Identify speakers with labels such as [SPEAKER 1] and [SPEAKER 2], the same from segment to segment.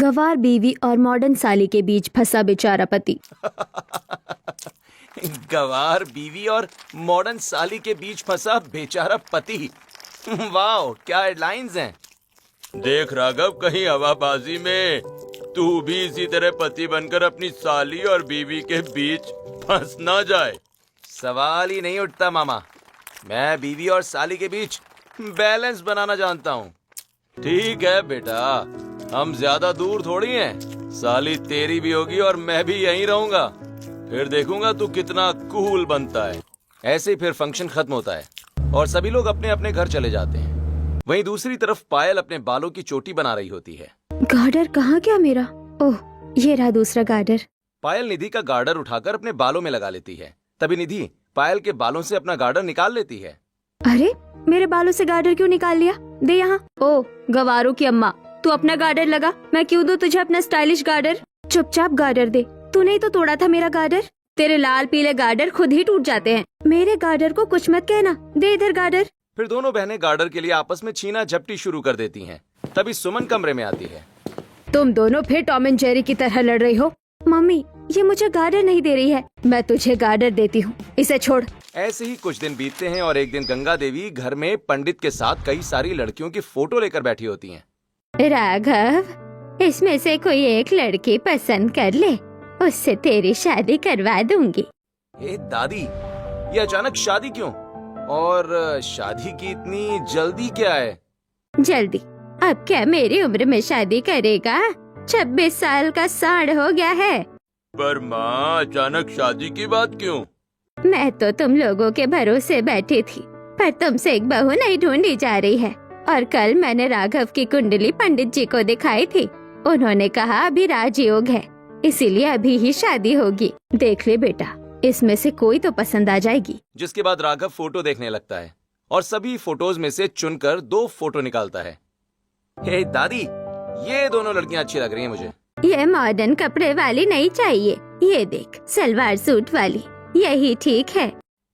[SPEAKER 1] गंवार बीवी और मॉडर्न साली के बीच फंसा बेचारा पति।
[SPEAKER 2] गंवार बीवी और मॉडर्न साली के बीच फंसा बेचारा पति। वाह, क्या हेडलाइंस हैं। देख राघव, कहीं हवाबाजी में तू भी इसी तरह पति बनकर अपनी साली और बीवी के बीच फंस ना जाए। सवाल ही नहीं उठता मामा। मैं बीवी और साली के बीच बैलेंस बनाना जानता हूँ। ठीक है बेटा, हम ज्यादा दूर थोड़ी हैं। साली तेरी भी होगी और मैं भी यहीं रहूंगा। फिर देखूंगा तू कितना कूल बनता है। ऐसे ही फिर फंक्शन खत्म होता है और सभी लोग अपने अपने घर चले जाते हैं। वहीं दूसरी तरफ पायल अपने बालों की चोटी बना रही होती है।
[SPEAKER 1] गार्डर कहाँ गया मेरा? ओह, ये रहा दूसरा गार्डर।
[SPEAKER 2] पायल निधि का गार्डर उठाकर अपने बालों में लगा लेती है। तभी निधि पायल के बालों से अपना गार्डर निकाल लेती है।
[SPEAKER 1] अरे, मेरे बालों से गार्डर क्यों निकाल लिया? दे यहाँ। ओह, गवारों की अम्मा, तू अपना गार्डर लगा। मैं क्यों दूं तुझे अपना स्टाइलिश गार्डर? चुपचाप गार्डर दे। तूने ही तो तोड़ा था मेरा गार्डर। तेरे लाल पीले गार्डर खुद ही टूट जाते हैं। मेरे गार्डर को कुछ मत कहना। दे इधर गार्डर।
[SPEAKER 2] फिर दोनों बहनें गार्डर के लिए आपस में छीना झपटी शुरू कर देती हैं। तभी सुमन कमरे में आती है।
[SPEAKER 1] तुम दोनों फिर टॉम एंड जेरी की तरह लड़ रही हो। मम्मी, ये मुझे गार्डर नहीं दे रही है। मैं तुझे गार्डर देती हूँ, इसे छोड़।
[SPEAKER 2] ऐसे ही कुछ दिन बीतते हैं और एक दिन गंगा देवी घर में पंडित के साथ कई सारी लड़कियों की फोटो लेकर बैठी होती हैं।
[SPEAKER 1] राघव, इसमें से कोई एक लड़की पसंद कर ले, उससे तेरी शादी करवा दूंगी।
[SPEAKER 2] ए दादी, ये अचानक शादी क्यों? और शादी की इतनी जल्दी क्या है?
[SPEAKER 1] जल्दी? अब क्या मेरी उम्र में शादी करेगा? 26 साल का साढ़ हो गया है।
[SPEAKER 2] पर माँ, अचानक शादी की बात क्यों?
[SPEAKER 1] मैं तो तुम लोगों के भरोसे बैठी थी, पर तुमसे एक बहू नहीं ढूंढी जा रही है। और कल मैंने राघव की कुंडली पंडित जी को दिखाई थी। उन्होंने कहा अभी राजयोग है, इसीलिए अभी ही शादी होगी। देख ले बेटा, इसमें से कोई तो पसंद आ जाएगी।
[SPEAKER 2] जिसके बाद राघव फोटो देखने लगता है और सभी फोटोज में से चुनकर 2 फोटो निकालता है। हे दादी, ये दोनों लड़कियां अच्छी लग रही हैं मुझे।
[SPEAKER 1] ये मॉडर्न कपड़े वाली नहीं चाहिए, ये देख सलवार सूट वाली, यही ठीक है।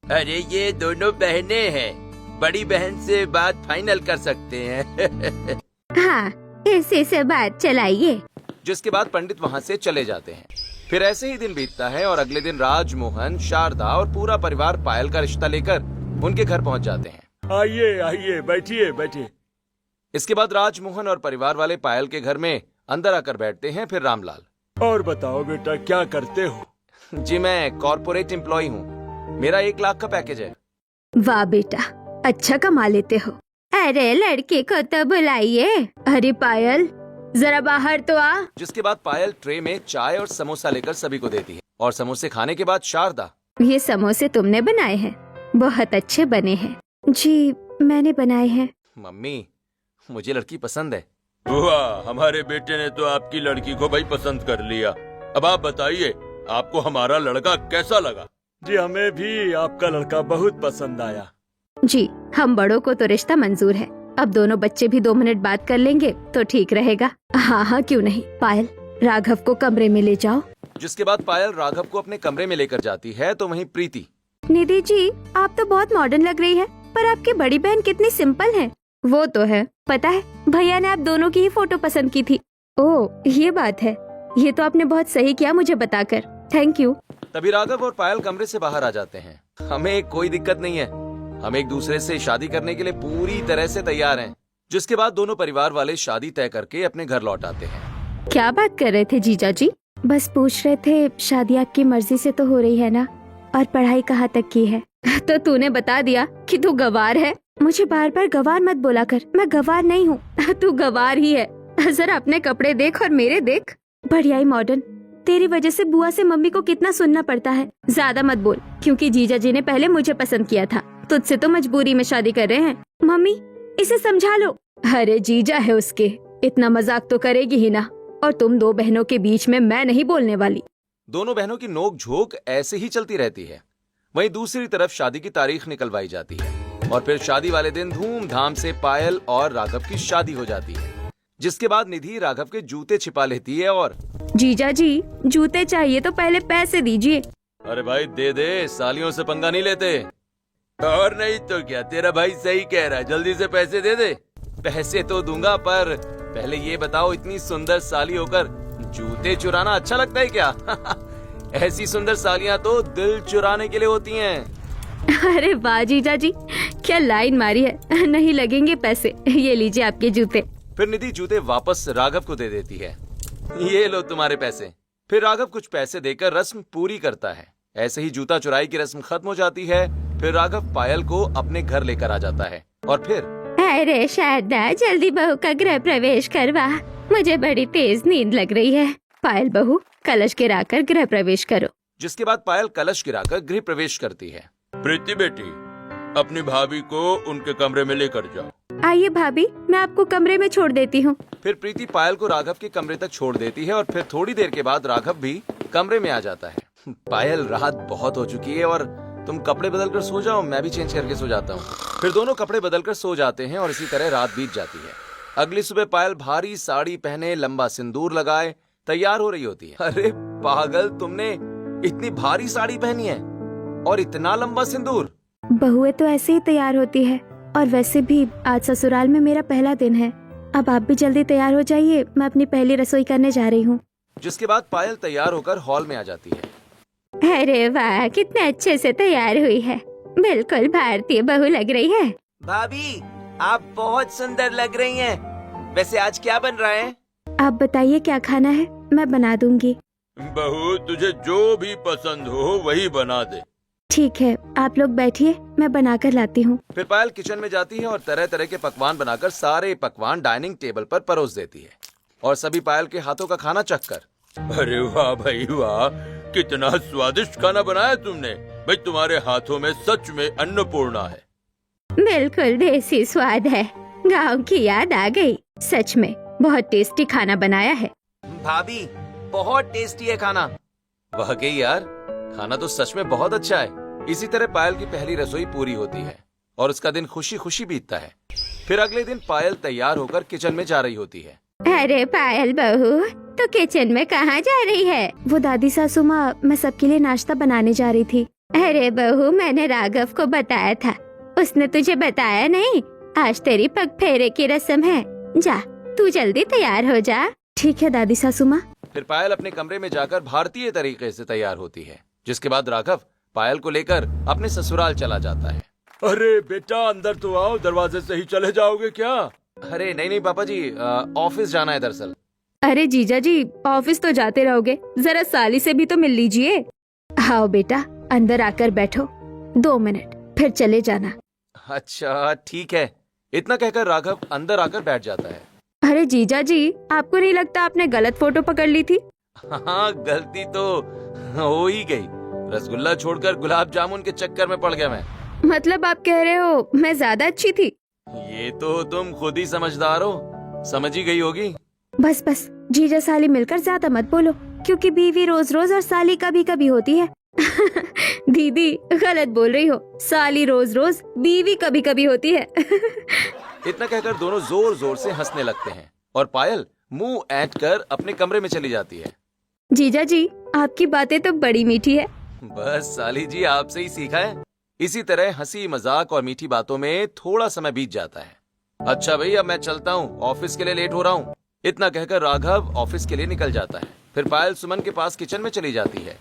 [SPEAKER 2] अरे ये दोनों बहनें हैं, बड़ी बहन से बात फाइनल कर सकते हैं।
[SPEAKER 1] हाँ, इसी से बात चलाइए।
[SPEAKER 2] जिसके बाद पंडित वहाँ से चले जाते हैं। फिर ऐसे ही दिन बीतता है और अगले दिन राजमोहन, शारदा और पूरा परिवार पायल का रिश्ता लेकर उनके घर पहुँच जाते हैं।
[SPEAKER 3] आइए आइए, बैठिए बैठिए।
[SPEAKER 2] इसके बाद राजमोहन और परिवार वाले पायल के घर में अंदर आकर बैठते हैं। फिर रामलाल,
[SPEAKER 3] और बताओ बेटा, क्या करते हो?
[SPEAKER 2] जी मैं कॉर्पोरेट एम्प्लॉय हूँ, मेरा 1 लाख का पैकेज है।
[SPEAKER 1] वाह बेटा, अच्छा कमा लेते हो। अरे लड़की को तो बुलाइए। अरे पायल, जरा बाहर तो आ।
[SPEAKER 2] जिसके बाद पायल ट्रे में चाय और समोसा लेकर सभी को देती है और समोसे खाने के बाद शारदा,
[SPEAKER 1] ये समोसे तुमने बनाए हैं? बहुत अच्छे बने हैं। जी, मैंने बनाए हैं।
[SPEAKER 2] मम्मी, मुझे लड़की पसंद है।
[SPEAKER 3] वाह, हमारे बेटे ने तो आपकी लड़की को भाई पसंद कर लिया। अब आप बताइए, आपको हमारा लड़का कैसा लगा? जी हमें भी आपका लड़का बहुत पसंद आया।
[SPEAKER 1] जी, हम बड़ों को तो रिश्ता मंजूर है। अब दोनों बच्चे भी 2 मिनट बात कर लेंगे तो ठीक रहेगा। हाँ हाँ, क्यों नहीं। पायल, राघव को कमरे में ले जाओ।
[SPEAKER 2] जिसके बाद पायल राघव को अपने कमरे में लेकर जाती है तो वहीं प्रीति,
[SPEAKER 1] निधि जी, आप तो बहुत मॉडर्न लग रही है, पर आपकी बड़ी बहन कितनी सिंपल है। वो तो है, पता है भैया ने आप दोनों की ही फोटो पसंद की थी। ओह, ये बात है। ये तो आपने बहुत सही किया मुझे बताकर, थैंक यू।
[SPEAKER 2] तभी राघव और पायल कमरे से बाहर आ जाते हैं। हमें कोई दिक्कत नहीं है, हम एक दूसरे से शादी करने के लिए पूरी तरह से तैयार हैं। जिसके बाद दोनों परिवार वाले शादी तय करके अपने घर लौट आते हैं।
[SPEAKER 1] क्या बात कर रहे थे जीजा जी? बस पूछ रहे थे, शादी आपकी मर्जी से तो हो रही है ना? और पढ़ाई कहाँ तक की है? तो तूने बता दिया कि तू गवार है। मुझे बार बार गवार मत बोला कर, मैं गवार नहीं हूँ। तू गवार ही है। जरा अपने कपड़े देख और मेरे देख, बढ़िया ही मॉडर्न। तेरी वजह से बुआ से मम्मी को कितना सुनना पड़ता है। ज्यादा मत बोल, क्योंकि जीजा जी ने पहले मुझे पसंद किया था। तुझसे तो मजबूरी में शादी कर रहे हैं। मम्मी, इसे समझा लो। अरे जीजा है उसके, इतना मजाक तो करेगी ही ना। और तुम 2 बहनों के बीच में मैं नहीं बोलने वाली।
[SPEAKER 2] दोनों बहनों की नोक झोंक ऐसे ही चलती रहती है। वहीं दूसरी तरफ शादी की तारीख निकलवाई जाती है और फिर शादी वाले दिन धूमधाम से पायल और राघव की शादी हो जाती है। जिसके बाद निधि राघव के जूते छिपा लेती है और,
[SPEAKER 1] जीजा जी, जूते चाहिए तो पहले पैसे दीजिए।
[SPEAKER 2] अरे भाई दे दे, सालियों से पंगा नहीं लेते। और नहीं तो क्या, तेरा भाई सही कह रहा है, जल्दी से पैसे दे दे। पैसे तो दूंगा, पर पहले ये बताओ, इतनी सुंदर साली होकर जूते चुराना अच्छा लगता है क्या? ऐसी सुंदर सालियां तो दिल चुराने के लिए होती हैं।
[SPEAKER 1] अरे वाह जीजा जी, क्या लाइन मारी है। नहीं लगेंगे पैसे, ये लीजिए आपके जूते।
[SPEAKER 2] फिर निधि जूते वापस राघव को दे देती है। ये लो तुम्हारे पैसे। फिर राघव कुछ पैसे देकर रस्म पूरी करता है। ऐसे ही जूता चुराई की रस्म खत्म हो जाती है। फिर राघव पायल को अपने घर लेकर आ जाता है और फिर
[SPEAKER 1] अरे शारदा, जल्दी बहू का गृह प्रवेश करवा, मुझे बड़ी तेज नींद लग रही है। पायल बहू, कलश गिराकर गृह प्रवेश करो।
[SPEAKER 2] जिसके बाद पायल कलश गिराकर गृह प्रवेश करती है।
[SPEAKER 3] प्रीति बेटी, अपनी भाभी को उनके कमरे में लेकर जाओ।
[SPEAKER 1] आइए भाभी, मैं आपको कमरे में छोड़ देती हूँ।
[SPEAKER 2] फिर प्रीति पायल को राघव के कमरे तक छोड़ देती है और फिर थोड़ी देर के बाद राघव भी कमरे में आ जाता है। पायल, रात बहुत हो चुकी है और तुम कपड़े बदल कर सो जाओ, मैं भी चेंज करके सो जाता हूँ। फिर दोनों कपड़े बदल कर सो जाते हैं और इसी तरह रात बीत जाती है। अगली सुबह पायल भारी साड़ी पहने, लंबा सिंदूर लगाए तैयार हो रही होती है। अरे पागल, तुमने इतनी भारी साड़ी पहनी है और इतना लंबा सिंदूर?
[SPEAKER 1] बहुएं तो ऐसे ही तैयार होती है, और वैसे भी आज ससुराल में मेरा पहला दिन है। अब आप भी जल्दी तैयार हो जाइए, मैं अपनी पहली रसोई करने जा रही हूँ।
[SPEAKER 2] जिसके बाद पायल तैयार होकर हॉल में आ जाती है।
[SPEAKER 1] अरे वाह, कितने अच्छे से तैयार हुई है, बिल्कुल भारतीय बहू लग रही है।
[SPEAKER 2] भाभी, आप बहुत सुंदर लग रही हैं। वैसे आज क्या बन रहा है?
[SPEAKER 1] आप बताइए क्या खाना है, मैं बना दूंगी।
[SPEAKER 3] बहू, तुझे जो भी पसंद हो वही बना दे।
[SPEAKER 1] ठीक है, आप लोग बैठिए, मैं बना कर लाती हूँ।
[SPEAKER 2] फिर पायल किचन में जाती है और तरह तरह के पकवान बनाकर सारे पकवान डाइनिंग टेबल पर परोस देती है और सभी पायल के हाथों का खाना चखकर,
[SPEAKER 3] अरे वाह भाई वाह, कितना स्वादिष्ट खाना बनाया तुमने। भाई, तुम्हारे हाथों में सच में अन्नपूर्णा है।
[SPEAKER 1] बिल्कुल देसी स्वाद है, गांव की याद आ गई। सच में बहुत टेस्टी खाना बनाया है।
[SPEAKER 2] भाभी, बहुत टेस्टी है खाना। वाकई यार, खाना तो सच में बहुत अच्छा है। इसी तरह पायल की पहली रसोई पूरी होती है और उसका दिन खुशी खुशी बीतता है। फिर अगले दिन पायल तैयार होकर किचन में जा रही होती है।
[SPEAKER 1] अरे पायल बहू, तो किचन में कहाँ जा रही है? वो दादी सासू माँ, मैं सबके लिए नाश्ता बनाने जा रही थी। अरे बहू, मैंने राघव को बताया था, उसने तुझे बताया नहीं? आज तेरी पग फेरे की रस्म है, जा तू जल्दी तैयार हो जा। ठीक है दादी सासू माँ।
[SPEAKER 2] फिर पायल अपने कमरे में जाकर भारतीय तरीके से तैयार होती है। जिसके बाद राघव पायल को लेकर अपने ससुराल चला जाता है।
[SPEAKER 3] अरे बेटा, अंदर तो आओ, दरवाजे से ही चले जाओगे क्या?
[SPEAKER 2] अरे नहीं पापा जी, ऑफिस जाना है दरअसल।
[SPEAKER 1] अरे जीजा जी, ऑफिस तो जाते रहोगे, जरा साली से भी तो मिल लीजिए। आओ बेटा, अंदर आकर बैठो, 2 मिनट फिर चले जाना।
[SPEAKER 2] अच्छा ठीक है। इतना कहकर राघव अंदर आकर बैठ जाता है।
[SPEAKER 1] अरे जीजा जी, आपको नहीं लगता आपने गलत फोटो पकड़ ली थी?
[SPEAKER 2] हाँ, गलती तो हो ही गई। रसगुल्ला छोड़कर गुलाब जामुन के चक्कर में पड़ गया मैं।
[SPEAKER 1] मतलब आप कह रहे हो मैं ज्यादा अच्छी थी?
[SPEAKER 2] ये तो तुम खुद ही समझदार हो, समझ ही गई होगी।
[SPEAKER 1] बस बस, जीजा साली मिलकर ज्यादा मत बोलो, क्योंकि बीवी रोज रोज और साली कभी कभी होती है। दीदी गलत बोल रही हो, साली रोज रोज, बीवी कभी कभी होती है।
[SPEAKER 2] इतना कहकर दोनों जोर जोर से हंसने लगते हैं और पायल मुंह ऐंठ कर अपने कमरे में चली जाती है।
[SPEAKER 1] जीजा जी, आपकी बातें तो बड़ी मीठी है।
[SPEAKER 2] बस साली जी, आपसे ही सीखा है। इसी तरह हंसी मजाक और मीठी बातों में थोड़ा समय बीत जाता है। अच्छा भाई, अब मैं चलता हूँ, ऑफिस के लिए लेट हो रहा हूँ। इतना कहकर राघव ऑफिस के लिए निकल जाता है। फिर पायल सुमन के पास किचन में चली जाती है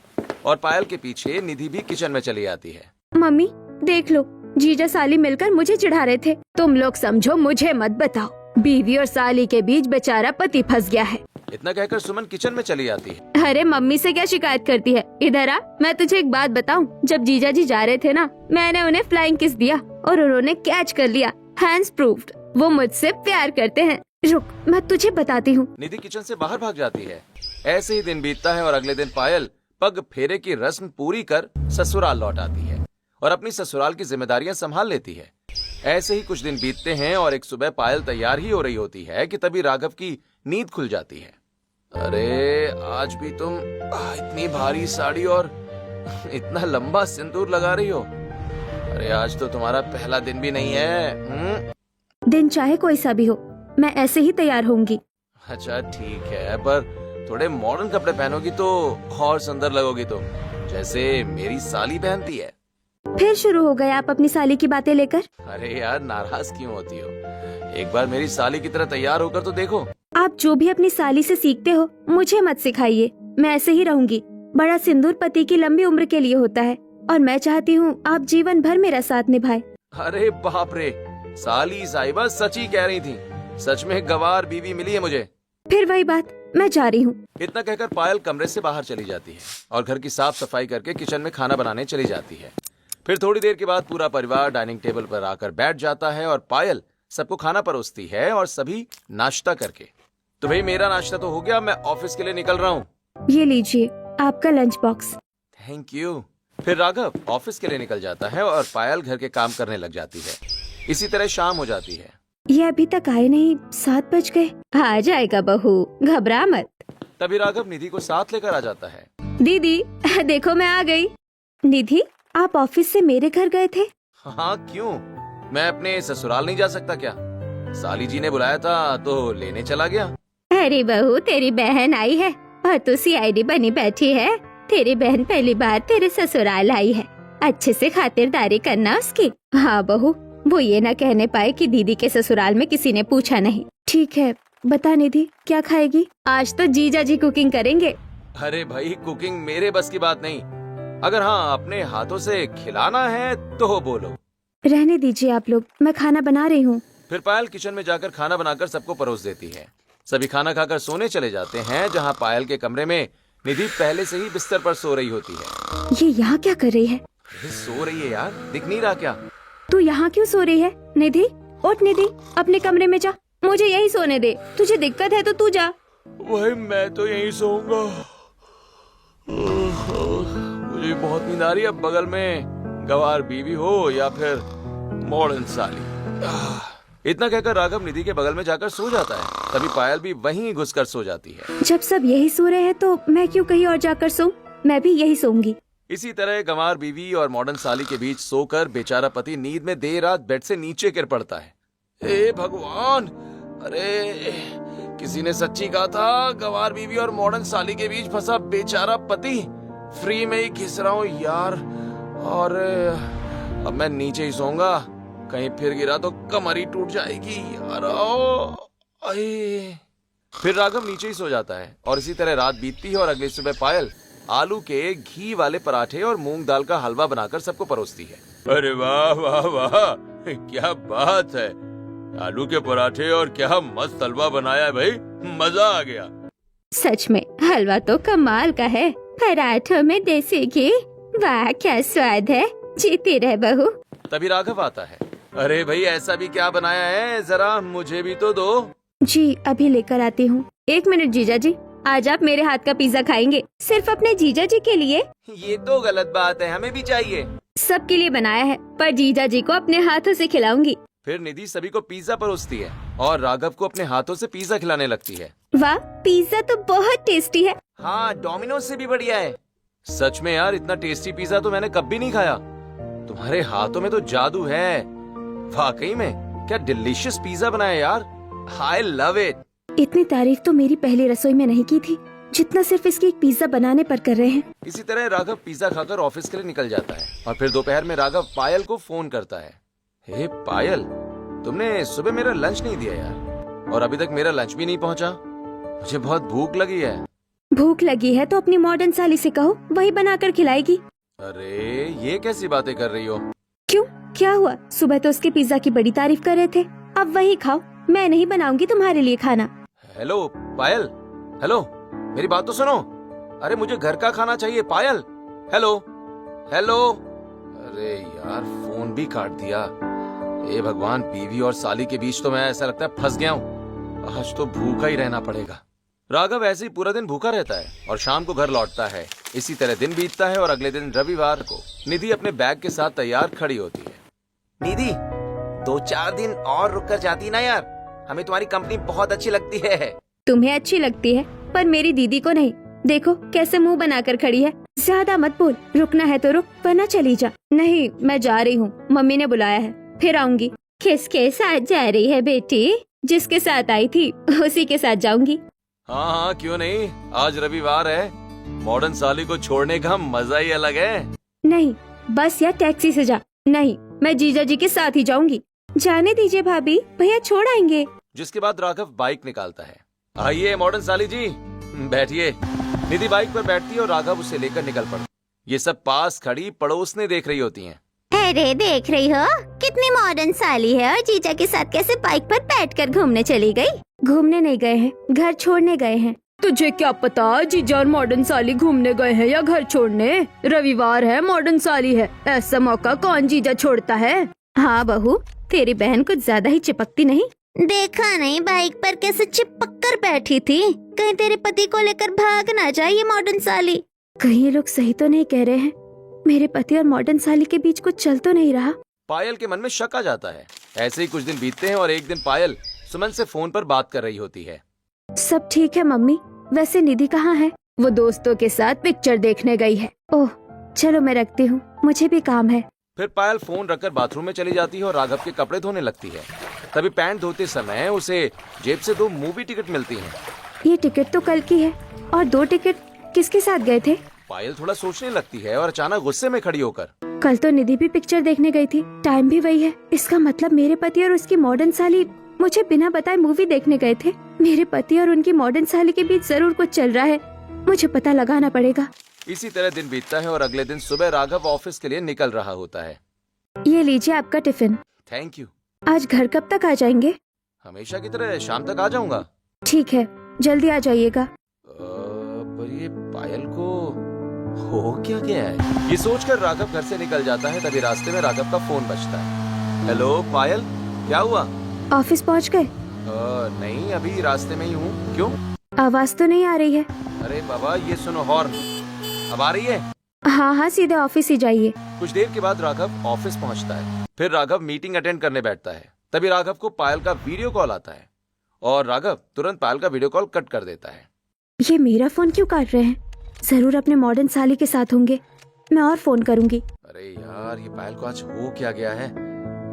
[SPEAKER 2] और पायल के पीछे निधि भी किचन में चली आती है।
[SPEAKER 1] मम्मी देख लो, जीजा साली मिलकर मुझे चिढ़ा रहे थे। तुम लोग समझो, मुझे मत बताओ। बीवी और साली के बीच बेचारा पति फंस गया है।
[SPEAKER 2] इतना कहकर सुमन किचन में चली आती है।
[SPEAKER 1] अरे मम्मी से क्या शिकायत करती है, इधर आ, मैं तुझे एक बात बताऊं। जब जीजा जी जा रहे थे ना, मैंने उन्हें फ्लाइंग किस दिया और उन्होंने कैच कर लिया। हैंड्स प्रूव्ड, वो मुझसे प्यार करते हैं। रुक, मैं तुझे बताती हूँ।
[SPEAKER 2] निधि किचन से बाहर भाग जाती है। ऐसे ही दिन बीतता है और अगले दिन पायल पग फेरे की रस्म पूरी कर ससुराल लौट आती है और अपनी ससुराल की जिम्मेदारियां संभाल लेती है। ऐसे ही कुछ दिन बीतते हैं और एक सुबह पायल तैयार ही हो रही होती है कि तभी राघव की नींद खुल जाती है। अरे आज भी तुम इतनी भारी साड़ी और इतना लंबा सिंदूर लगा रही हो। अरे आज तो तुम्हारा पहला दिन भी नहीं है।
[SPEAKER 1] दिन चाहे कोई सा भी हो, मैं ऐसे ही तैयार होंगी।
[SPEAKER 2] अच्छा ठीक है, पर थोड़े मॉडर्न कपड़े पहनोगी तो और सुंदर लगोगी तुम, जैसे मेरी साली पहनती है।
[SPEAKER 1] फिर शुरू हो गए आप अपनी साली की बातें लेकर।
[SPEAKER 2] अरे यार, नाराज क्यों होती हो? एक बार मेरी साली की तरह तैयार होकर तो देखो।
[SPEAKER 1] आप जो भी अपनी साली से सीखते हो मुझे मत सिखाइए। मैं ऐसे ही रहूंगी। बड़ा सिंदूर पति की लंबी उम्र के लिए होता है और मैं चाहती हूँ आप जीवन भर मेरा साथ निभाए।
[SPEAKER 2] अरे बाप रे, साली साहिबा सच ही कह रही थी। सच में गवार बीवी मिली है मुझे।
[SPEAKER 1] फिर वही बात, मैं जा रही हूँ।
[SPEAKER 2] इतना कहकर पायल कमरे से बाहर चली जाती है और घर की साफ सफाई करके किचन में खाना बनाने चली जाती है। फिर थोड़ी देर के बाद पूरा परिवार डाइनिंग टेबल पर आकर बैठ जाता है और पायल सबको खाना परोसती है और सभी नाश्ता करके। तो भाई मेरा नाश्ता तो हो गया, मैं ऑफिस के लिए निकल रहा हूँ।
[SPEAKER 1] ये लीजिए आपका लंच बॉक्स।
[SPEAKER 2] Thank you. फिर राघव ऑफिस के लिए निकल जाता है और पायल घर के काम करने लग जाती है। इसी तरह शाम हो जाती है।
[SPEAKER 1] ये अभी तक आए नहीं, 7 बज गए। आ जाएगा बहू, घबरा मत।
[SPEAKER 2] तभी राघव निधि को साथ लेकर आ जाता है।
[SPEAKER 1] दीदी देखो मैं आ गई। निधि, आप ऑफिस से मेरे घर गए थे?
[SPEAKER 2] हाँ क्यों, मैं अपने ससुराल नहीं जा सकता क्या? साली जी ने बुलाया था तो लेने चला गया।
[SPEAKER 1] अरे बहू, तेरी बहन आई है और तू सीआईडी बनी बैठी है। तेरी बहन पहली बार तेरे ससुराल आई है, अच्छे से खातिरदारी करना उसकी। हाँ बहू, वो ये न कहने पाए कि दीदी के ससुराल में किसी ने पूछा नहीं। ठीक है, बता निधि क्या खाएगी? आज तो जीजा जी कुकिंग करेंगे।
[SPEAKER 2] अरे भाई, कुकिंग मेरे बस की बात नहीं। अगर हाँ अपने हाथों से खिलाना है तो बोलो।
[SPEAKER 1] रहने दीजिए आप लोग, मैं खाना बना रही हूँ।
[SPEAKER 2] फिर पायल किचन में जाकर खाना बनाकर सबको परोस देती है। सभी खाना खाकर सोने चले जाते हैं, जहाँ पायल के कमरे में निधि पहले से ही बिस्तर पर सो रही होती है।
[SPEAKER 1] ये यहाँ क्या कर रही है?
[SPEAKER 2] अरे सो रही है यार, दिख नहीं रहा क्या?
[SPEAKER 1] तू यहाँ क्यों सो रही है? निधि, उठ निधि, अपने कमरे में जा। मुझे यही सोने दे। तुझे दिक्कत है तो तू जा।
[SPEAKER 2] वही मैं तो यहीं सोऊंगा। मुझे बहुत नींद आ रही है। बगल में गवार बीवी हो या फिर मॉडर्न साली। इतना कहकर राघव निधि के बगल में जाकर सो जाता है। तभी पायल भी वहीं घुसकर सो जाती है।
[SPEAKER 1] जब सब यही सो रहे हैं तो मैं क्यों कहीं और जाकर सोऊं? मैं भी यही सोऊंगी।
[SPEAKER 2] इसी तरह गंवार बीवी और मॉडर्न साली के बीच सोकर बेचारा पति नींद में देर रात बेड से नीचे गिर पड़ता है। हे भगवान, अरे किसी ने सच्ची कहा था, गंवार बीवी और मॉडर्न साली के बीच फंसा बेचारा पति। फ्री में ही घिस रहा हूँ यार। और अब मैं नीचे ही सोऊंगा, कहीं फिर गिरा तो कमर ही टूट जाएगी यार। फिर राघव नीचे ही सो जाता है और इसी तरह रात बीतती है और अगली सुबह पायल आलू के घी वाले पराठे और मूंग दाल का हलवा बनाकर सबको परोसती है।
[SPEAKER 3] अरे वाह वाह वाह, क्या बात है। आलू के पराठे और क्या मस्त हलवा बनाया है भाई, मजा आ गया।
[SPEAKER 1] सच में हलवा तो कमाल का है। पराठों में देसी घी, वाह क्या स्वाद है। जीती रहे बहू।
[SPEAKER 2] तभी राघव आता है। अरे भाई, ऐसा भी क्या बनाया है, जरा मुझे भी तो दो।
[SPEAKER 1] जी अभी लेकर आती हूँ। 1 मिनट जीजा जी, आज आप मेरे हाथ का पिज्जा खाएंगे, सिर्फ अपने जीजा जी के लिए।
[SPEAKER 2] ये तो गलत बात है, हमें भी चाहिए।
[SPEAKER 1] सबके लिए बनाया है, पर जीजा जी को अपने हाथों से खिलाऊंगी।
[SPEAKER 2] फिर निधि सभी को पिज्जा परोसती है और राघव को अपने हाथों से पिज्जा खिलाने लगती है।
[SPEAKER 1] वाह, पिज्जा तो बहुत टेस्टी है।
[SPEAKER 2] हाँ, डोमिनोज से भी बढ़िया है। सच में यार, इतना टेस्टी पिज्जा तो मैंने कभी नहीं खाया। तुम्हारे हाथों में तो जादू है। वाकई में क्या डिलीशियस पिज्जा बनाया यार। I love it.
[SPEAKER 1] इतनी तारीफ तो मेरी पहली रसोई में नहीं की थी जितना सिर्फ इसके एक पिज्जा बनाने पर कर रहे हैं।
[SPEAKER 2] इसी तरह राघव पिज्जा खाकर ऑफिस के लिए निकल जाता है और फिर दोपहर में राघव पायल को फोन करता है। हे पायल, तुमने सुबह मेरा लंच नहीं दिया यार, और अभी तक मेरा लंच भी नहीं पहुंचा। मुझे बहुत भूख लगी है।
[SPEAKER 1] भूख लगी है तो अपनी मॉडर्न साली से कहो, वही बनाकर खिलाएगी।
[SPEAKER 2] अरे ये कैसी बातें कर रही हो?
[SPEAKER 1] क्यों, क्या हुआ? सुबह तो उसके पिज्जा की बड़ी तारीफ कर रहे थे। अब वही खाओ, मैं नहीं बनाऊंगी तुम्हारे लिए खाना।
[SPEAKER 2] हेलो पायल, हेलो, मेरी बात तो सुनो। अरे मुझे घर का खाना चाहिए पायल। Hello hello. अरे यार, फोन भी काट दिया। हे भगवान, बीवी और साली के बीच तो मैं ऐसा लगता है फंस गया हूँ। आज तो भूखा ही रहना पड़ेगा। राघव ऐसे ही पूरा दिन भूखा रहता है और शाम को घर लौटता है। इसी तरह दिन बीतता है और अगले दिन रविवार को निधि अपने बैग के साथ तैयार खड़ी होती है। निधि, 2-4 दिन और रुक कर जाती ना यार, हमें तुम्हारी कंपनी बहुत अच्छी लगती है।
[SPEAKER 1] तुम्हें अच्छी लगती है पर मेरी दीदी को नहीं। देखो कैसे मुंह बनाकर खड़ी है। ज्यादा मत बोल, रुकना है तो रुक, वरना चली जा। नहीं, मैं जा रही हूँ, मम्मी ने बुलाया है, फिर आऊंगी। किसके साथ जा रही है बेटी? जिसके साथ आई थी उसी के साथ जाऊंगी।
[SPEAKER 2] हाँ हाँ, क्यों नहीं, आज रविवार है। मॉडर्न साली को छोड़ने का मजा ही अलग है।
[SPEAKER 1] नहीं, बस या टैक्सी से जा। नहीं, मैं जीजा जी के साथ ही जाऊंगी। जाने दीजिए भाभी, भैया छोड़ आएंगे।
[SPEAKER 2] जिसके बाद राघव बाइक निकालता है आइए मॉडर्न साली जी, बैठिए। निधि बाइक पर बैठती है और राघव उसे लेकर निकल पड़ता। ये सब पास खड़ी पड़ोसने देख रही होती हैं।
[SPEAKER 1] अरे देख रही हो कितनी मॉडर्न साली है और जीजा के साथ कैसे बाइक पर बैठकर घूमने चली गई। घूमने नहीं गए हैं, घर छोड़ने गए हैं। तुझे क्या पता जीजा और मॉडर्न साली घूमने गए हैं या घर छोड़ने। रविवार है, मॉडर्न साली है, ऐसा मौका कौन जीजा छोड़ता है। हाँ बहू, तेरी बहन कुछ ज्यादा ही चिपकती नहीं। देखा नहीं बाइक पर कैसे चिपक कर बैठी थी, कहीं तेरे पति को लेकर भाग ना जाए ये मॉडर्न साली। कहीं ये लोग सही तो नहीं कह रहे हैं, मेरे पति और मॉडर्न साली के बीच कुछ चल तो नहीं रहा।
[SPEAKER 2] पायल के मन में शक आ जाता है। ऐसे ही कुछ दिन बीतते हैं और एक दिन पायल सुमन से फोन पर बात कर रही होती है।
[SPEAKER 1] सब ठीक है मम्मी, वैसे निधि कहाँ है। वो दोस्तों के साथ पिक्चर देखने गई है। ओह चलो मैं रखती हूँ, मुझे भी काम है।
[SPEAKER 2] फिर पायल फोन रखकर बाथरूम में चली जाती है और राघव के कपड़े धोने लगती है। तभी पैंट धोते समय उसे जेब से 2 मूवी टिकट मिलती हैं।
[SPEAKER 1] ये टिकट तो कल की है और 2 टिकट किसके साथ गए थे।
[SPEAKER 2] पायल थोड़ा सोचने लगती है और अचानक गुस्से में खड़ी होकर,
[SPEAKER 1] कल तो निधि भी पिक्चर देखने गई थी, टाइम भी वही है। इसका मतलब मेरे पति और उसकी मॉडर्न साली मुझे बिना बताए मूवी देखने गए थे। मेरे पति और उनकी मॉडर्न साली के बीच जरूर कुछ चल रहा है, मुझे पता लगाना पड़ेगा।
[SPEAKER 2] इसी तरह दिन बीतता है और अगले दिन सुबह राघव ऑफिस के लिए निकल रहा होता है।
[SPEAKER 1] ये लीजिए आपका टिफिन।
[SPEAKER 2] Thank you.
[SPEAKER 1] आज घर कब तक आ जाएंगे।
[SPEAKER 2] हमेशा की तरह शाम तक आ जाऊंगा।
[SPEAKER 1] ठीक है, जल्दी आ जाइएगा।
[SPEAKER 2] पर ये पायल को हो क्या गया है। ये सोचकर राघव घर से निकल जाता है। तभी रास्ते में राघव का फोन बजता है। हेलो पायल, क्या हुआ।
[SPEAKER 1] ऑफिस पहुंच गए।
[SPEAKER 2] नहीं, अभी रास्ते में ही हूँ। क्यों।
[SPEAKER 1] आवाज तो नहीं आ रही है।
[SPEAKER 2] अरे बाबा ये सुनो हॉर्न, अब आ रही है।
[SPEAKER 1] हाँ सीधे ऑफिस ही जाइए।
[SPEAKER 2] कुछ देर के बाद राघव ऑफिस पहुंचता है। फिर राघव मीटिंग अटेंड करने बैठता है। तभी राघव को पायल का वीडियो कॉल आता है और राघव तुरंत पायल का वीडियो कॉल कट कर देता है।
[SPEAKER 1] ये मेरा फोन क्यों काट रहे हैं, जरूर अपने मॉडर्न साली के साथ होंगे। मैं और फोन करूंगी।
[SPEAKER 2] अरे यार ये पायल को आज हो क्या गया है।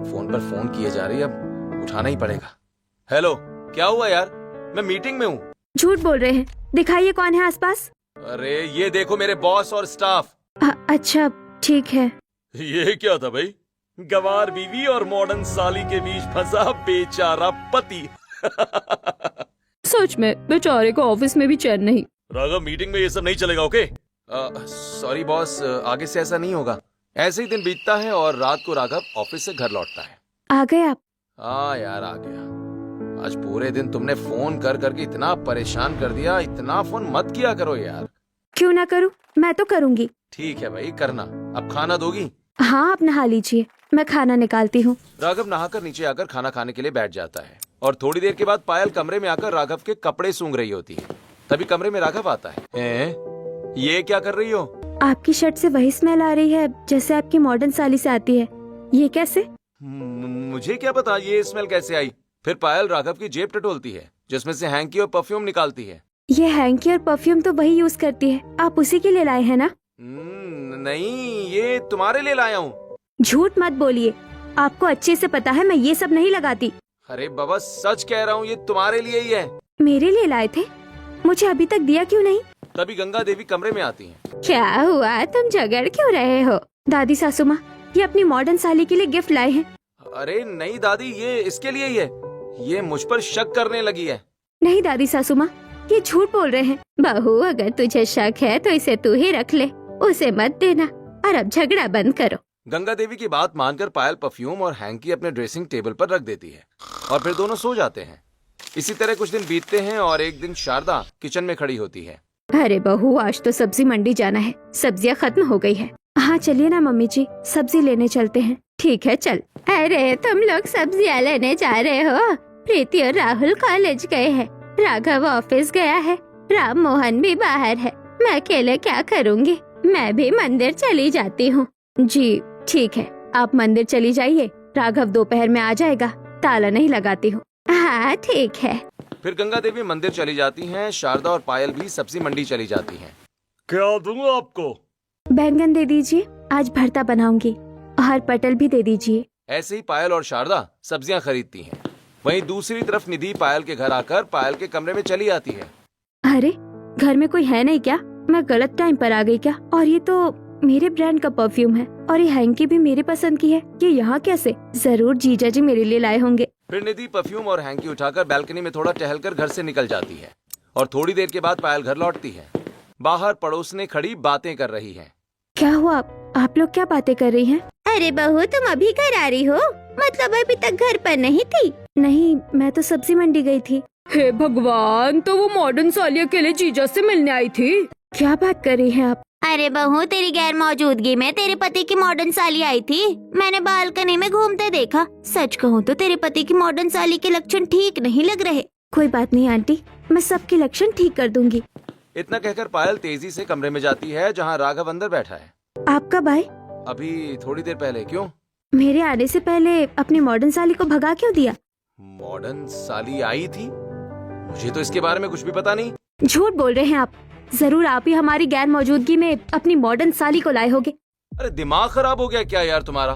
[SPEAKER 2] फोन पर फोन किए जा रही है, अब उठाना ही पड़ेगा। हेलो, क्या हुआ यार, मैं मीटिंग में हूँ।
[SPEAKER 1] झूठ बोल रहे हैं, दिखाइए कौन है आसपास।
[SPEAKER 2] अरे ये देखो मेरे बॉस और स्टाफ।
[SPEAKER 1] अच्छा ठीक है।
[SPEAKER 3] ये क्या था भाई, गवार बीवी और मॉडर्न साली के बीच फंसा बेचारा पति।
[SPEAKER 1] सच में बेचारे को ऑफिस में भी चैन नहीं।
[SPEAKER 3] राघव मीटिंग में ये सब नहीं चलेगा। ओके
[SPEAKER 2] सॉरी बॉस, आगे से ऐसा नहीं होगा। ऐसे ही दिन बीतता है और रात को राघव ऑफिस से घर लौटता है।
[SPEAKER 1] आ गए आप।
[SPEAKER 2] हाँ यार आ गया। आज पूरे दिन तुमने फोन कर करके इतना परेशान कर दिया। इतना फोन मत किया करो यार।
[SPEAKER 1] क्यों ना करूं, मैं तो करूंगी।
[SPEAKER 2] ठीक है भाई करना। अब खाना दोगी।
[SPEAKER 1] हाँ आप नहा लीजिए, मैं खाना निकालती हूँ।
[SPEAKER 2] राघव नहाकर नीचे आकर खाना खाने के लिए बैठ जाता है और थोड़ी देर के बाद पायल कमरे में आकर राघव के कपड़े सूंघ रही होती है। तभी कमरे में राघव आता है। ये क्या कर रही हो।
[SPEAKER 1] आपकी शर्ट से वही स्मेल आ रही है जैसे आपकी मॉडर्न साली से आती है। ये कैसे।
[SPEAKER 2] मुझे क्या पता ये स्मेल कैसे आई। फिर पायल राघव की जेब टटोलती है जिसमें से हैंकी और परफ्यूम निकालती है।
[SPEAKER 1] ये हैंकी और परफ्यूम तो वही यूज करती है, आप उसी के लिए लाए हैं ना।
[SPEAKER 2] नहीं, ये तुम्हारे लिए लाया हूँ।
[SPEAKER 1] झूठ मत बोलिए, आपको अच्छे से पता है मैं ये सब नहीं लगाती।
[SPEAKER 2] अरे बाबा सच कह रहा हूँ, ये तुम्हारे लिए ही है।
[SPEAKER 1] मेरे लिए लाए थे, मुझे अभी तक दिया क्यों नहीं।
[SPEAKER 2] तभी गंगा देवी कमरे में आती हैं।
[SPEAKER 1] क्या हुआ, तुम झगड़ क्यों रहे हो। दादी सासू माँ, ये अपनी मॉडर्न साली के लिए गिफ्ट लाए हैं।
[SPEAKER 2] अरे नहीं दादी, ये इसके लिए ही है। ये मुझ पर शक करने लगी है।
[SPEAKER 1] नहीं दादी सासू माँ, ये झूठ बोल रहे हैं। बहू अगर तुझे शक है तो इसे तू ही रख ले, उसे मत देना। और अब झगड़ा बंद करो।
[SPEAKER 2] गंगा देवी की बात मानकर पायल परफ्यूम और हैंकी अपने ड्रेसिंग टेबल पर रख देती है और फिर दोनों सो जाते हैं। इसी तरह कुछ दिन बीतते हैं और एक दिन शारदा किचन में खड़ी होती है।
[SPEAKER 1] अरे बहू आज तो सब्जी मंडी जाना है, सब्जियाँ खत्म हो गई है। हाँ चलिए ना मम्मी जी, सब्जी लेने चलते हैं। ठीक है चल। अरे तुम लोग सब्जियाँ लेने जा रहे हो। प्रीति और राहुल कॉलेज गए हैं, राघव ऑफिस गया है, राम मोहन भी बाहर है। मैं अकेले क्या करूँगी, मैं भी मंदिर चली जाती हूँ। जी ठीक है, आप मंदिर चली जाइए, राघव दोपहर में आ जाएगा, ताला नहीं लगाती हूँ। हाँ ठीक है।
[SPEAKER 2] फिर गंगा देवी मंदिर चली जाती हैं। शारदा और पायल भी सब्जी मंडी चली जाती हैं।
[SPEAKER 3] क्या दूँ आपको।
[SPEAKER 1] बैंगन दे दीजिए, आज भरता बनाऊंगी, और पटल भी दे दीजिए।
[SPEAKER 2] ऐसे ही पायल और शारदा सब्जियां खरीदती हैं। वहीं दूसरी तरफ निधि पायल के घर आकर पायल के कमरे में चली आती है।
[SPEAKER 1] अरे घर में कोई है नहीं क्या, मैं गलत टाइम पर आ गई क्या। और ये तो मेरे ब्रांड का परफ्यूम है और ये हैंकी भी मेरी पसंद की है। ये यहाँ कैसे, जरूर जीजा जी मेरे लिए लाए होंगे।
[SPEAKER 2] फिर निधि परफ्यूम और हैंकी उठाकर बालकनी में थोड़ा टहलकर घर से निकल जाती है। और थोड़ी देर के बाद पायल घर लौटती है। बाहर पड़ोसने खड़ी बातें कर रही हैं।
[SPEAKER 1] क्या हुआ? आप लोग क्या बातें कर रही हैं? अरे बहू, तुम अभी घर आ रही हो? मतलब अभी तक घर पर नहीं थी? नहीं, मैं तो सब्जी मंडी गई थी। हे भगवान, तो वो मॉडर्न साली अकेले जीजा से मिलने आई थी? क्या बात कर रही हैं आप?
[SPEAKER 4] अरे बहू, तेरी गैर मौजूदगी में तेरे पति की मॉडर्न साली आई थी। मैंने बालकनी में घूमते देखा। सच कहूँ तो तेरे पति की मॉडर्न साली के लक्षण ठीक नहीं लग रहे।
[SPEAKER 1] कोई बात नहीं आंटी, मैं सबके लक्षण ठीक कर दूंगी।
[SPEAKER 2] इतना कहकर पायल तेजी से कमरे में जाती है जहाँ राघव अंदर बैठा है।
[SPEAKER 1] आप कब आए?
[SPEAKER 2] अभी थोड़ी देर पहले। क्यों?
[SPEAKER 1] मेरे आने से पहले अपनी मॉडर्न साली को भगा क्यों दिया?
[SPEAKER 2] मॉडर्न साली आई थी? मुझे तो इसके बारे में कुछ भी पता नहीं।
[SPEAKER 1] झूठ बोल रहे हैं आप। जरूर आप ही हमारी गैर मौजूदगी में अपनी मॉडर्न साली को लाए होगे।
[SPEAKER 2] अरे दिमाग खराब हो गया क्या यार तुम्हारा?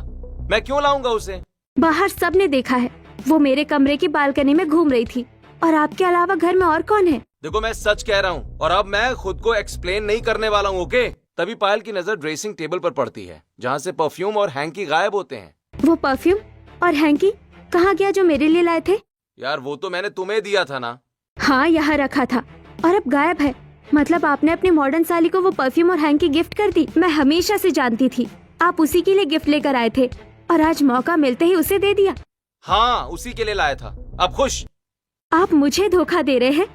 [SPEAKER 2] मैं क्यों लाऊंगा उसे?
[SPEAKER 1] बाहर सबने देखा है, वो मेरे कमरे की बालकनी में घूम रही थी। और आपके अलावा घर में और कौन है?
[SPEAKER 2] देखो, मैं सच कह रहा हूँ और अब मैं खुद को एक्सप्लेन नहीं करने वाला हूँ, ओके? तभी पायल की नजर ड्रेसिंग टेबल पर पड़ती है जहाँ से परफ्यूम और हैंकी गायब होते हैं।
[SPEAKER 1] वो परफ्यूम और हैंकी कहाँ गया जो मेरे लिए लाए थे?
[SPEAKER 2] यार वो तो मैंने तुम्हें दिया था ना।
[SPEAKER 1] हाँ, यहाँ रखा था और अब गायब है। मतलब आपने अपनी मॉडर्न साली को वो परफ्यूम और हैंकी गिफ्ट कर दी। मैं हमेशा से जानती थी आप उसी के लिए गिफ्ट लेकर आए थे और आज मौका मिलते ही उसे दे दिया।
[SPEAKER 2] हाँ, उसी के लिए लाया था। अब खुश?
[SPEAKER 1] आप मुझे धोखा दे रहे हैं?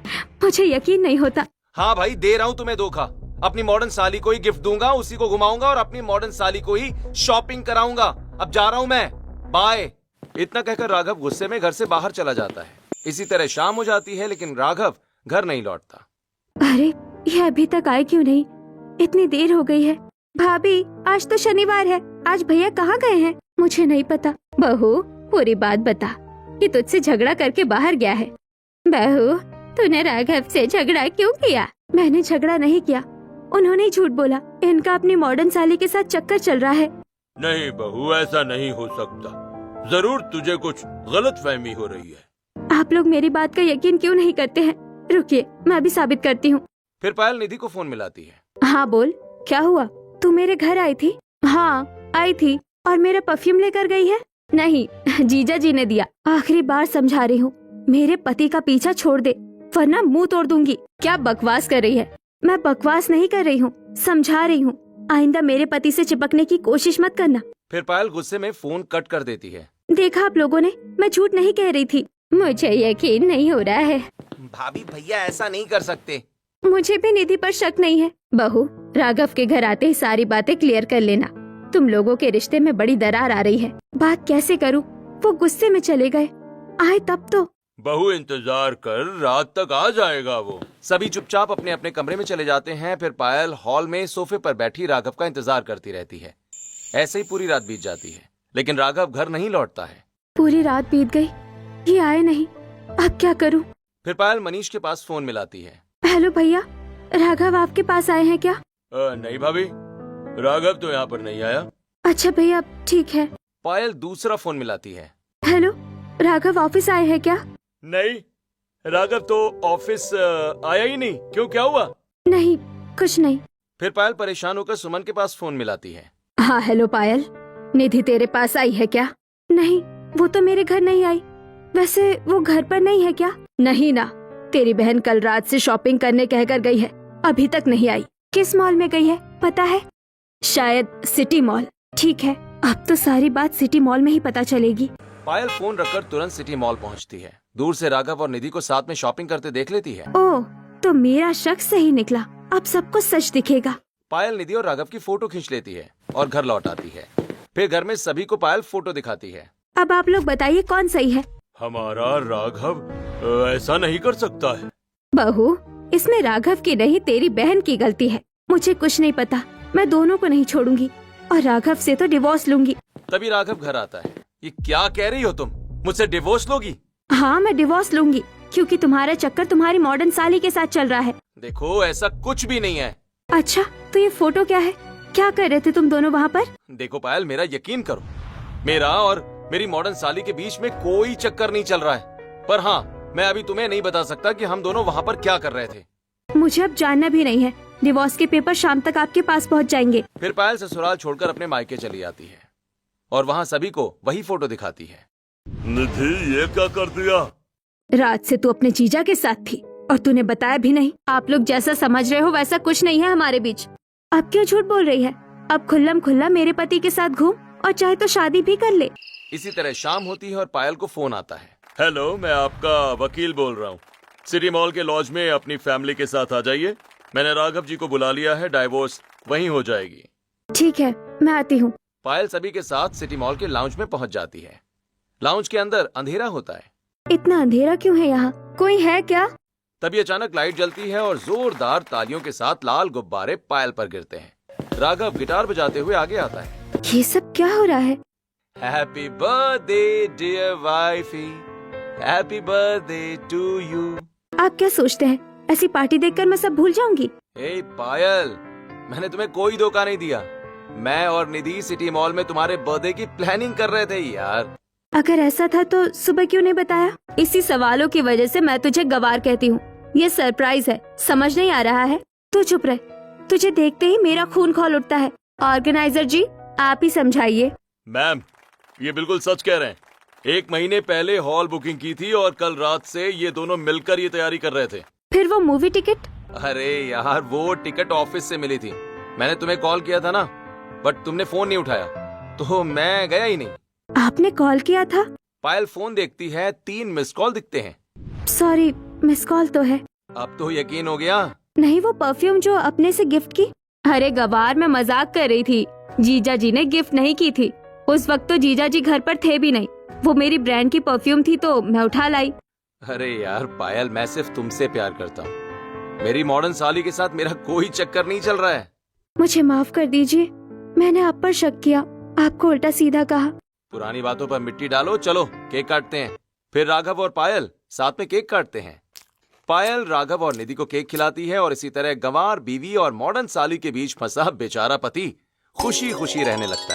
[SPEAKER 1] मुझे यकीन नहीं होता।
[SPEAKER 2] हाँ भाई, दे रहा हूँ तुम्हें धोखा। अपनी मॉडर्न साली को ही गिफ्ट दूंगा, उसी को घुमाऊंगा और अपनी मॉडर्न साली को ही शॉपिंग कराऊंगा। अब जा रहा हूँ मैं, बाय। इतना कहकर राघव गुस्से में घर से बाहर चला जाता है। इसी तरह शाम हो जाती है लेकिन राघव घर नहीं लौटता।
[SPEAKER 1] अरे, ये अभी तक आए क्यों नहीं? इतनी देर हो गई है। भाभी, आज तो शनिवार है, आज भैया कहाँ गए हैं? मुझे नहीं पता। बहू, पूरी बात बता कि तुझसे झगड़ा करके बाहर गया है। बहू, तूने राघव से झगड़ा क्यों किया? मैंने झगड़ा नहीं किया, उन्होंने ही झूठ बोला। इनका अपनी मॉडर्न साली के साथ चक्कर चल रहा है।
[SPEAKER 3] नहीं बहू, ऐसा नहीं हो सकता। जरूर तुझे कुछ गलतफहमी हो रही है।
[SPEAKER 1] आप लोग मेरी बात का यकीन क्यों नहीं करते हैं? रुकिए, मैं अभी साबित करती हूँ।
[SPEAKER 2] फिर पायल निधि को फोन मिलाती है।
[SPEAKER 1] हाँ बोल, क्या हुआ? तू मेरे घर आई थी? हाँ आई थी। और मेरा परफ्यूम लेकर गई है? नहीं, जीजा जी ने दिया। आखिरी बार समझा रही हूँ, मेरे पति का पीछा छोड़ दे वरना मुंह तोड़ दूंगी। क्या बकवास कर रही है? मैं बकवास नहीं कर रही हूँ, समझा रही हूँ। आइंदा मेरे पति से चिपकने की कोशिश मत करना।
[SPEAKER 2] फिर पायल गुस्से में फोन कट कर देती है।
[SPEAKER 1] देखा आप लोगों ने, मैं झूठ नहीं कह रही थी। मुझे यकीन नहीं हो रहा है।
[SPEAKER 2] भाभी, भैया ऐसा नहीं कर सकते।
[SPEAKER 1] मुझे भी निधि पर शक नहीं है। बहू, राघव के घर आते ही सारी बातें क्लियर कर लेना। तुम लोगों के रिश्ते में बड़ी दरार आ रही है। बात कैसे करूं? वो गुस्से में चले गए। आए तब तो।
[SPEAKER 3] बहू इंतजार कर, रात तक आ जाएगा वो।
[SPEAKER 2] सभी चुपचाप अपने अपने कमरे में चले जाते हैं। फिर पायल हॉल में सोफे पर बैठी राघव का इंतजार करती रहती है। ऐसे ही पूरी रात बीत जाती है लेकिन राघव घर नहीं लौटता है।
[SPEAKER 1] पूरी रात बीत गई, ये आए नहीं। अब क्या करूं?
[SPEAKER 2] फिर पायल मनीष के पास फोन मिलाती है।
[SPEAKER 1] हेलो भैया, राघव आपके पास आए हैं क्या?
[SPEAKER 3] नहीं भाभी, राघव तो यहाँ पर नहीं आया।
[SPEAKER 1] अच्छा भैया, ठीक है।
[SPEAKER 2] पायल दूसरा फोन मिलाती है।
[SPEAKER 1] हेलो, राघव ऑफिस आए हैं क्या?
[SPEAKER 3] नहीं, राघव तो ऑफिस आया ही नहीं। क्यों, क्या हुआ?
[SPEAKER 1] नहीं, कुछ नहीं।
[SPEAKER 2] फिर पायल परेशान होकर सुमन के पास फोन मिलाती है।
[SPEAKER 1] हाँ हेलो पायल, निधि तेरे पास आई है क्या? नहीं, वो तो मेरे घर नहीं आई। वैसे वो घर पर नहीं है क्या? नहीं ना, तेरी बहन कल रात से शॉपिंग करने कहकर गई है, अभी तक नहीं आई। किस मॉल में गई है पता है? शायद सिटी मॉल। ठीक है, अब तो सारी बात सिटी मॉल में ही पता चलेगी।
[SPEAKER 2] पायल फोन रखकर तुरंत सिटी मॉल पहुंचती है। दूर से राघव और निधि को साथ में शॉपिंग करते देख लेती है।
[SPEAKER 1] ओह, तो मेरा शक सही निकला। अब सबको सच दिखेगा।
[SPEAKER 2] पायल निधि और राघव की फोटो खींच लेती है और घर लौट आती है। फिर घर में सभी को पायल फोटो दिखाती है।
[SPEAKER 1] अब आप लोग बताइए कौन सही है?
[SPEAKER 3] हमारा राघव ऐसा नहीं कर सकता है।
[SPEAKER 1] बहू, इसमें राघव की नहीं तेरी बहन की गलती है। मुझे कुछ नहीं पता, मैं दोनों को नहीं छोड़ूंगी और राघव से तो डिवोर्स लूंगी।
[SPEAKER 2] तभी राघव घर आता है। ये क्या कह रही हो तुम? मुझसे डिवोर्स लोगी?
[SPEAKER 1] हाँ, मैं डिवोर्स लूंगी क्योंकि तुम्हारा चक्कर तुम्हारी मॉडर्न साली के साथ चल रहा है।
[SPEAKER 2] देखो, ऐसा कुछ भी नहीं है।
[SPEAKER 1] अच्छा, तो ये फोटो क्या है? क्या कर रहे थे तुम दोनों वहाँ पर?
[SPEAKER 2] देखो पायल, मेरा यकीन करो, मेरा और मेरी मॉडर्न साली के बीच में कोई चक्कर नहीं चल रहा है। पर हाँ, मैं अभी तुम्हें नहीं बता सकता कि हम दोनों वहाँ पर क्या कर रहे थे।
[SPEAKER 1] मुझे अब जानना भी नहीं है। डिवोर्स के पेपर शाम तक आपके पास पहुँच जाएंगे।
[SPEAKER 2] फिर पायल ससुराल छोड़कर अपने मायके चली आती है और वहाँ सभी को वही फोटो दिखाती है।
[SPEAKER 3] निधि, ये क्या कर दिया?
[SPEAKER 1] रात से तू अपने जीजा के साथ थी, और तूने बताया भी नहीं। आप लोग जैसा समझ रहे हो वैसा कुछ नहीं है हमारे बीच। अब क्यों झूठ बोल रही है? अब खुल्लम खुल्ला मेरे पति के साथ घूम और चाहे तो शादी भी कर ले।
[SPEAKER 2] इसी तरह शाम होती है और पायल को फोन आता है।
[SPEAKER 3] हेलो, मैं आपका वकील बोल रहा हूँ। सिटी मॉल के लॉज में अपनी फैमिली के साथ आ जाइए। मैंने राघव जी को बुला लिया है, डाइवोर्स वहीं हो जाएगी।
[SPEAKER 1] ठीक है, मैं आती हूँ।
[SPEAKER 2] पायल सभी के साथ सिटी मॉल के लाउंज में पहुंच जाती है। लाउंज के अंदर अंधेरा होता है।
[SPEAKER 1] इतना अंधेरा क्यों है यहाँ? कोई है क्या?
[SPEAKER 2] तभी अचानक लाइट जलती है और जोरदार तालियों के साथ लाल गुब्बारे पायल पर गिरते हैं। राघव गिटार बजाते हुए आगे आता है।
[SPEAKER 1] ये सब क्या हो रहा है?
[SPEAKER 2] Happy birthday dear wifey, happy birthday to you.
[SPEAKER 1] आप क्या सोचते हैं ऐसी पार्टी देखकर मैं सब भूल जाऊंगी?
[SPEAKER 2] हे पायल, मैंने तुम्हें कोई धोखा नहीं दिया। मैं और निधि सिटी मॉल में तुम्हारे बर्थडे की प्लानिंग कर रहे थे यार।
[SPEAKER 1] अगर ऐसा था तो सुबह क्यों नहीं बताया? इसी सवालों की वजह से मैं तुझे गवार कहती हूँ। ये सरप्राइज है, समझ नहीं आ रहा है? तू चुप रह, तुझे देखते ही मेरा खून खौल उठता है। ऑर्गेनाइजर जी, आप ही समझाइए।
[SPEAKER 3] मैम, ये बिल्कुल सच कह रहे हैं। 1 महीने पहले हॉल बुकिंग की थी और कल रात से ये दोनों मिलकर ये तैयारी कर रहे थे।
[SPEAKER 1] फिर वो मूवी टिकट?
[SPEAKER 2] अरे यार, वो टिकट ऑफिस से मिली थी। मैंने तुम्हें कॉल किया था ना, बट तुमने फोन नहीं उठाया, तो मैं गया ही नहीं।
[SPEAKER 1] आपने कॉल किया था?
[SPEAKER 2] पायल फोन देखती है, 3 मिस कॉल दिखते हैं।
[SPEAKER 1] सॉरी, मिस कॉल तो है।
[SPEAKER 2] अब तो यकीन हो गया?
[SPEAKER 1] नहीं, वो परफ्यूम जो अपने से गिफ्ट की। अरे गवार, मैं मजाक कर रही थी। जीजा जी ने गिफ्ट नहीं की थी। उस वक्त तो जीजा जी घर पर थे भी नहीं। वो मेरी ब्रांड की परफ्यूम थी तो मैं उठा लाई।
[SPEAKER 2] अरे यार पायल, मैं सिर्फ तुमसे प्यार करता हूँ। मेरी मॉडर्न साली के साथ मेरा कोई चक्कर नहीं चल रहा है।
[SPEAKER 1] मुझे माफ कर दीजिए, मैंने आप पर शक किया, आपको उल्टा सीधा कहा।
[SPEAKER 2] पुरानी बातों पर मिट्टी डालो, चलो केक काटते हैं। फिर राघव और पायल साथ में केक काटते हैं। पायल राघव और निधि को केक खिलाती है और इसी तरह गंवार बीवी और मॉडर्न साली के बीच फंसा बेचारा पति खुशी खुशी रहने लगता है।